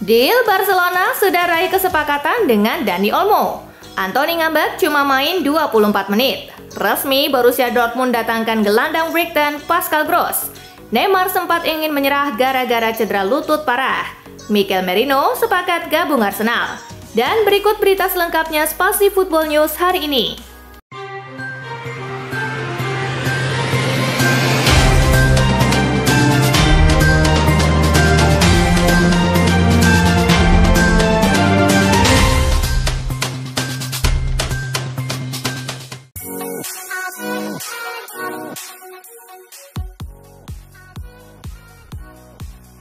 Deal Barcelona sudah raih kesepakatan dengan Dani Olmo. Anthony ngambek cuma main 24 menit. Resmi Borussia Dortmund datangkan gelandang Brighton Pascal Gross. Neymar sempat ingin menyerah gara-gara cedera lutut parah. Mikel Merino sepakat gabung Arsenal. Dan berikut berita selengkapnya Spasi Football News hari ini.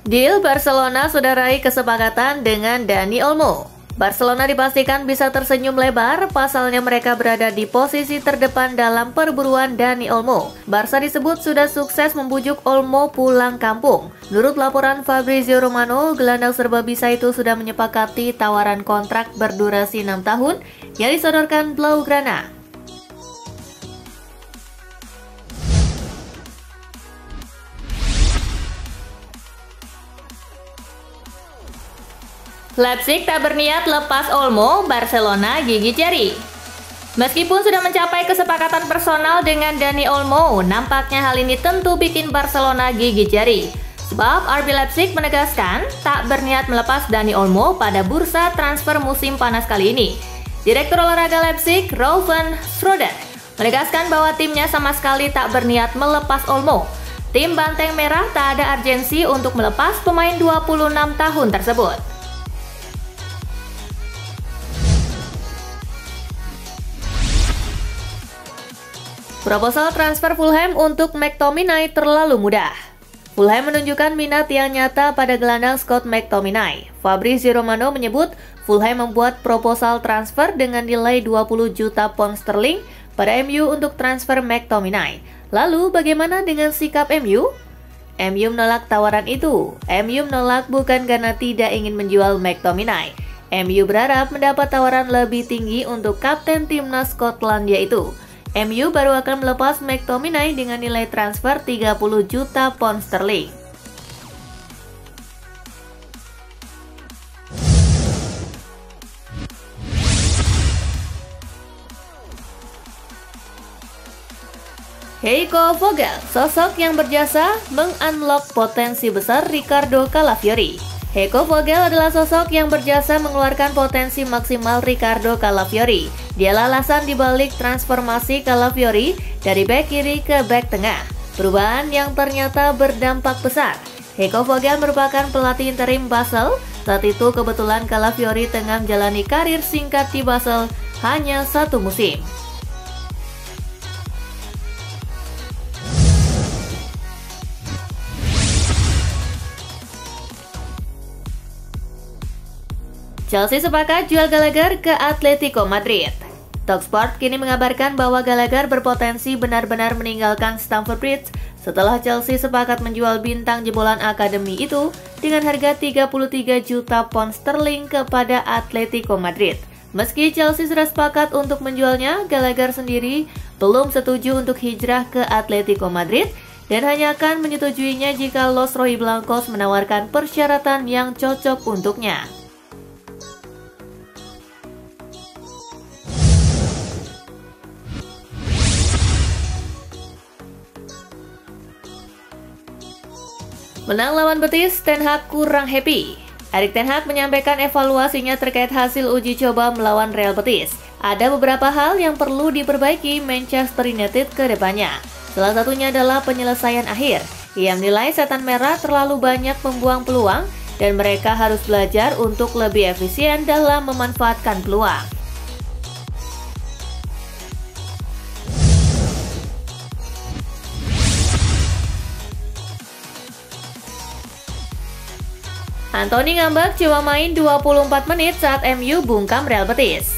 Deal Barcelona sudah raih kesepakatan dengan Dani Olmo. Barcelona dipastikan bisa tersenyum lebar, pasalnya mereka berada di posisi terdepan dalam perburuan Dani Olmo. Barca disebut sudah sukses membujuk Olmo pulang kampung. Menurut laporan Fabrizio Romano, gelandang serba bisa itu sudah menyepakati tawaran kontrak berdurasi 6 tahun yang disodorkan Blaugrana. Leipzig tak berniat lepas Olmo, Barcelona gigit jari. Meskipun sudah mencapai kesepakatan personal dengan Dani Olmo, nampaknya hal ini tentu bikin Barcelona gigit jari. Sebab RB Leipzig menegaskan tak berniat melepas Dani Olmo pada bursa transfer musim panas kali ini. Direktur olahraga Leipzig, Ruven Schröder, menegaskan bahwa timnya sama sekali tak berniat melepas Olmo. Tim Banteng Merah tak ada urgensi untuk melepas pemain 26 tahun tersebut. Proposal transfer Fulham untuk McTominay terlalu mudah. Fulham menunjukkan minat yang nyata pada gelandang Scott McTominay. Fabrizio Romano menyebut Fulham membuat proposal transfer dengan nilai 20 juta pound sterling pada MU untuk transfer McTominay. Lalu bagaimana dengan sikap MU? MU menolak tawaran itu. MU menolak bukan karena tidak ingin menjual McTominay. MU berharap mendapat tawaran lebih tinggi untuk kapten timnas Skotlandia itu. MU baru akan melepas McTominay dengan nilai transfer 30 juta pound sterling. Heiko Vogel, sosok yang berjasa mengunlock potensi besar Ricardo Calafiori. Heiko Vogel adalah sosok yang berjasa mengeluarkan potensi maksimal Ricardo Calafiori. Dialah alasan dibalik transformasi Calafiori dari bek kiri ke bek tengah. Perubahan yang ternyata berdampak besar. Heiko Vogel merupakan pelatih interim Basel. Saat itu kebetulan Calafiori tengah menjalani karir singkat di Basel hanya 1 musim. Chelsea sepakat jual Gallagher ke Atletico Madrid. Talksport kini mengabarkan bahwa Gallagher berpotensi benar-benar meninggalkan Stamford Bridge setelah Chelsea sepakat menjual bintang jebolan akademi itu dengan harga 33 juta pound sterling kepada Atletico Madrid. Meski Chelsea sudah sepakat untuk menjualnya, Gallagher sendiri belum setuju untuk hijrah ke Atletico Madrid dan hanya akan menyetujuinya jika Los Rojiblancos menawarkan persyaratan yang cocok untuknya. Menang lawan Betis, Ten Hag kurang happy. Erik Ten Hag menyampaikan evaluasinya terkait hasil uji coba melawan Real Betis. Ada beberapa hal yang perlu diperbaiki Manchester United ke depannya. Salah satunya adalah penyelesaian akhir. Ia menilai setan merah terlalu banyak membuang peluang dan mereka harus belajar untuk lebih efisien dalam memanfaatkan peluang. Anthony ngambek cuma main 24 menit saat MU bungkam Real Betis.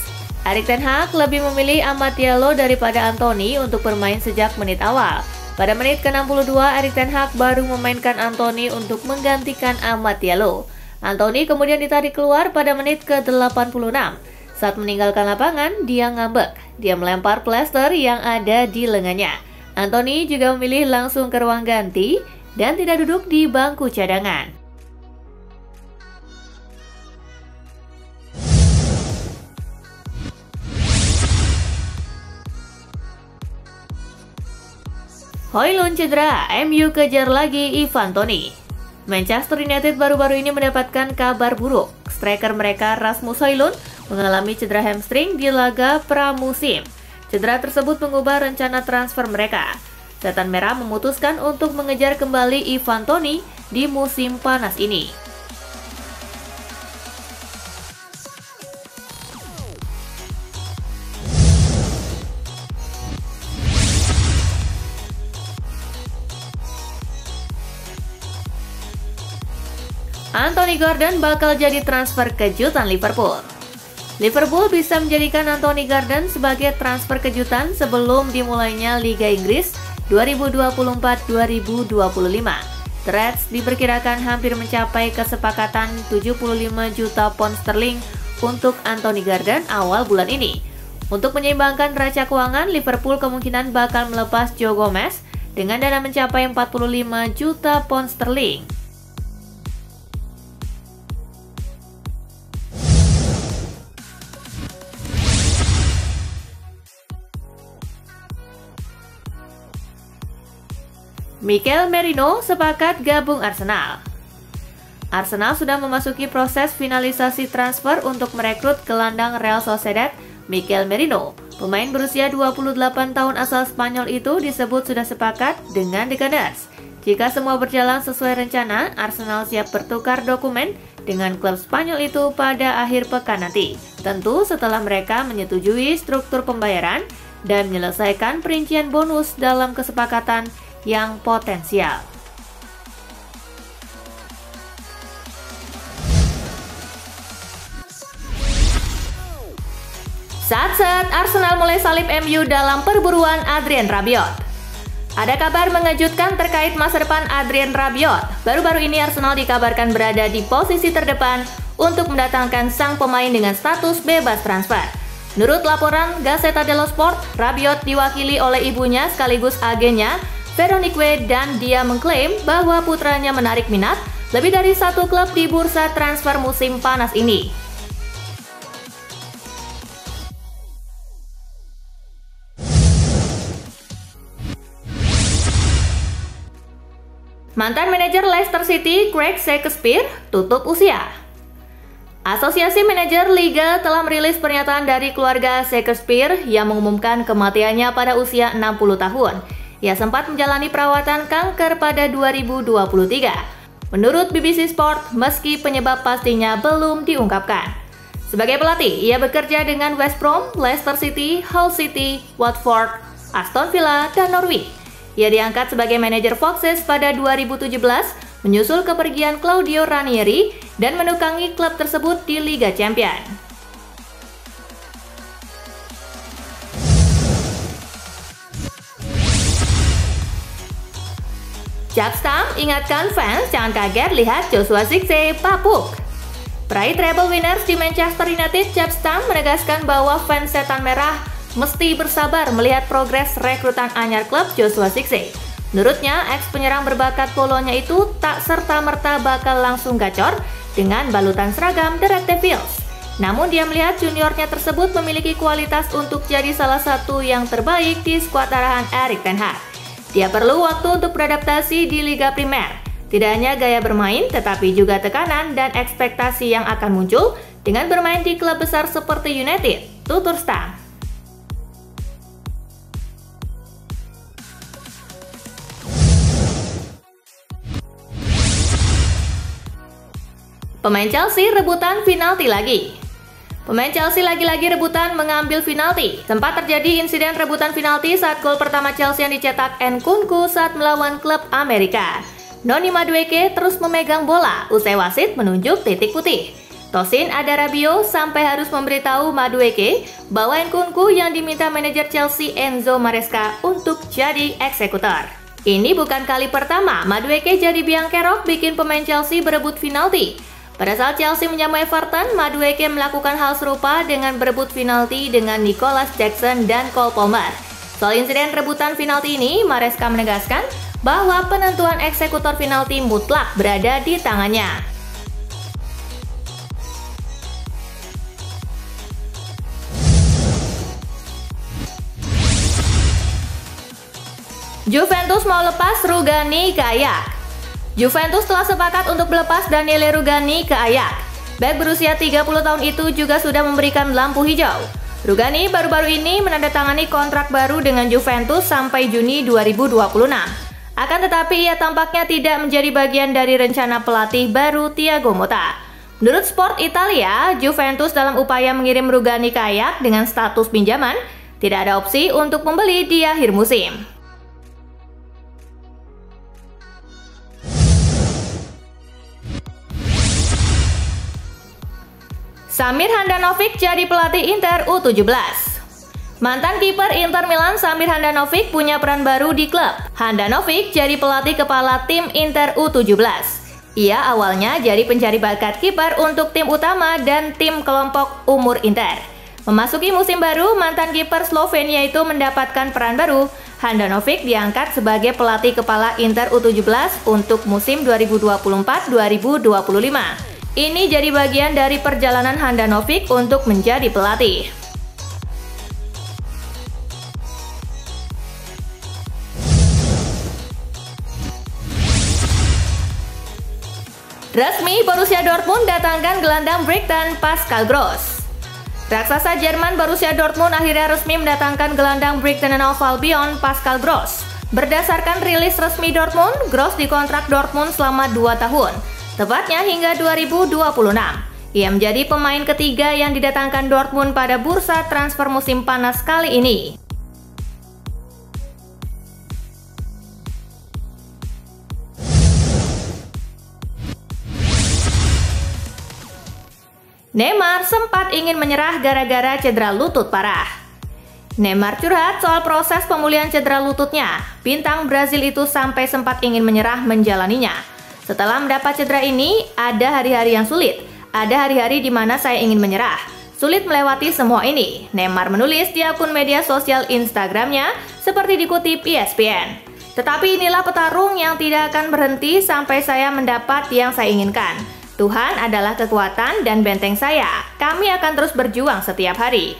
Erik ten Hag lebih memilih Amad Diallo daripada Anthony untuk bermain sejak menit awal. Pada menit ke-62, Erik ten Hag baru memainkan Anthony untuk menggantikan Amad Diallo. Anthony kemudian ditarik keluar pada menit ke-86. Saat meninggalkan lapangan, dia ngambek. Dia melempar plester yang ada di lengannya. Anthony juga memilih langsung ke ruang ganti dan tidak duduk di bangku cadangan. Højlund cedera, MU kejar lagi Ivan Toney. Manchester United baru-baru ini mendapatkan kabar buruk. Striker mereka Rasmus Højlund mengalami cedera hamstring di laga pramusim. Cedera tersebut mengubah rencana transfer mereka. Setan Merah memutuskan untuk mengejar kembali Ivan Toney di musim panas ini. Anthony Gordon bakal jadi transfer kejutan Liverpool. Liverpool bisa menjadikan Anthony Gordon sebagai transfer kejutan sebelum dimulainya Liga Inggris 2024-2025. The Reds diperkirakan hampir mencapai kesepakatan 75 juta pound sterling untuk Anthony Gordon awal bulan ini. Untuk menyeimbangkan neraca keuangan, Liverpool kemungkinan bakal melepas Joe Gomez dengan dana mencapai 45 juta pound sterling. Mikel Merino sepakat gabung Arsenal. Arsenal sudah memasuki proses finalisasi transfer untuk merekrut gelandang Real Sociedad Mikel Merino. Pemain berusia 28 tahun asal Spanyol itu disebut sudah sepakat dengan The Gunners. Jika semua berjalan sesuai rencana, Arsenal siap bertukar dokumen dengan klub Spanyol itu pada akhir pekan nanti. Tentu setelah mereka menyetujui struktur pembayaran dan menyelesaikan perincian bonus dalam kesepakatan yang potensial. Saat-saat Arsenal mulai salib MU dalam perburuan Adrien Rabiot. Ada kabar mengejutkan terkait masa depan Adrien Rabiot. Baru-baru ini Arsenal dikabarkan berada di posisi terdepan untuk mendatangkan sang pemain dengan status bebas transfer. Menurut laporan Gazzetta dello Sport, Rabiot diwakili oleh ibunya sekaligus agennya Veronique, dan dia mengklaim bahwa putranya menarik minat lebih dari satu klub di bursa transfer musim panas ini. Mantan manajer Leicester City, Craig Shakespeare, tutup usia. Asosiasi Manajer Liga telah merilis pernyataan dari keluarga Shakespeare yang mengumumkan kematiannya pada usia 60 tahun. Ia sempat menjalani perawatan kanker pada 2023. Menurut BBC Sport, meski penyebab pastinya belum diungkapkan. Sebagai pelatih, ia bekerja dengan West Brom, Leicester City, Hull City, Watford, Aston Villa, dan Norwich. Ia diangkat sebagai manajer Foxes pada 2017, menyusul kepergian Claudio Ranieri dan menukangi klub tersebut di Liga Champions. Jaap Stam ingatkan fans jangan kaget lihat Joshua Zirkzee papuk. Peraih treble winners di Manchester United, Jaap Stam menegaskan bahwa fans Setan Merah mesti bersabar melihat progres rekrutan anyar klub Joshua Zirkzee. Menurutnya, ex-penyerang berbakat Polonia itu tak serta-merta bakal langsung gacor dengan balutan seragam The Red Devils. Namun dia melihat juniornya tersebut memiliki kualitas untuk jadi salah satu yang terbaik di skuad arahan Erik ten Hag. Dia perlu waktu untuk beradaptasi di Liga Primer. Tidak hanya gaya bermain, tetapi juga tekanan dan ekspektasi yang akan muncul dengan bermain di klub besar seperti United, tutur Stam. Pemain Chelsea rebutan penalti lagi. Pemain Chelsea lagi-lagi rebutan mengambil penalti. Sempat terjadi insiden rebutan penalti saat gol pertama Chelsea yang dicetak Nkunku saat melawan klub Amerika. Noni Madueke terus memegang bola, usai wasit menunjuk titik putih. Tosin Adarabioyo sampai harus memberitahu Madueke bahwa Nkunku yang diminta manajer Chelsea Enzo Maresca untuk jadi eksekutor. Ini bukan kali pertama Madueke jadi biang kerok bikin pemain Chelsea berebut penalti. Pada saat Chelsea menjamu Everton, Madueke melakukan hal serupa dengan berebut penalti dengan Nicholas Jackson dan Cole Palmer. Soal insiden rebutan penalti ini, Maresca menegaskan bahwa penentuan eksekutor penalti mutlak berada di tangannya. Juventus mau lepas Rugani ke Ajax. Juventus telah sepakat untuk melepas Daniele Rugani ke Ajax. Bek berusia 30 tahun itu juga sudah memberikan lampu hijau. Rugani baru-baru ini menandatangani kontrak baru dengan Juventus sampai Juni 2026. Akan tetapi ia tampaknya tidak menjadi bagian dari rencana pelatih baru Thiago Motta. Menurut Sport Italia, Juventus dalam upaya mengirim Rugani ke Ajax dengan status pinjaman, tidak ada opsi untuk membeli di akhir musim. Samir Handanovic jadi pelatih Inter U17. Mantan kiper Inter Milan Samir Handanovic punya peran baru di klub. Handanovic jadi pelatih kepala tim Inter U17. Ia awalnya jadi pencari bakat kiper untuk tim utama dan tim kelompok umur Inter. Memasuki musim baru, mantan kiper Slovenia itu mendapatkan peran baru. Handanovic diangkat sebagai pelatih kepala Inter U17 untuk musim 2024-2025. Ini jadi bagian dari perjalanan Handanovic untuk menjadi pelatih. Resmi Borussia Dortmund datangkan gelandang Brighton Pascal Gross. Raksasa Jerman Borussia Dortmund akhirnya resmi mendatangkan gelandang Brighton and Hove Albion Pascal Gross. Berdasarkan rilis resmi Dortmund, Gross dikontrak Dortmund selama 2 tahun. Tepatnya hingga 2026. Ia menjadi pemain ketiga yang didatangkan Dortmund pada bursa transfer musim panas kali ini. Neymar sempat ingin menyerah gara-gara cedera lutut parah. Neymar curhat soal proses pemulihan cedera lututnya. Bintang Brazil itu sampai sempat ingin menyerah menjalaninya. Setelah mendapat cedera ini, ada hari-hari yang sulit. Ada hari-hari di mana saya ingin menyerah. Sulit melewati semua ini. Neymar menulis di akun media sosial Instagramnya seperti dikutip ESPN. Tetapi inilah petarung yang tidak akan berhenti sampai saya mendapat yang saya inginkan. Tuhan adalah kekuatan dan benteng saya. Kami akan terus berjuang setiap hari.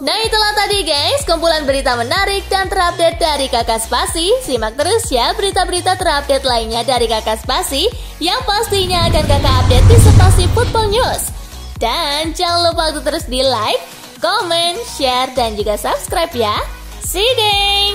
Nah itulah tadi guys, kumpulan berita menarik dan terupdate dari Kakak Spasi. Simak terus ya berita-berita terupdate lainnya dari Kakak Spasi yang pastinya akan Kakak update di Spasi Football News. Dan jangan lupa untuk terus di like, comment, share, dan juga subscribe ya. See you guys!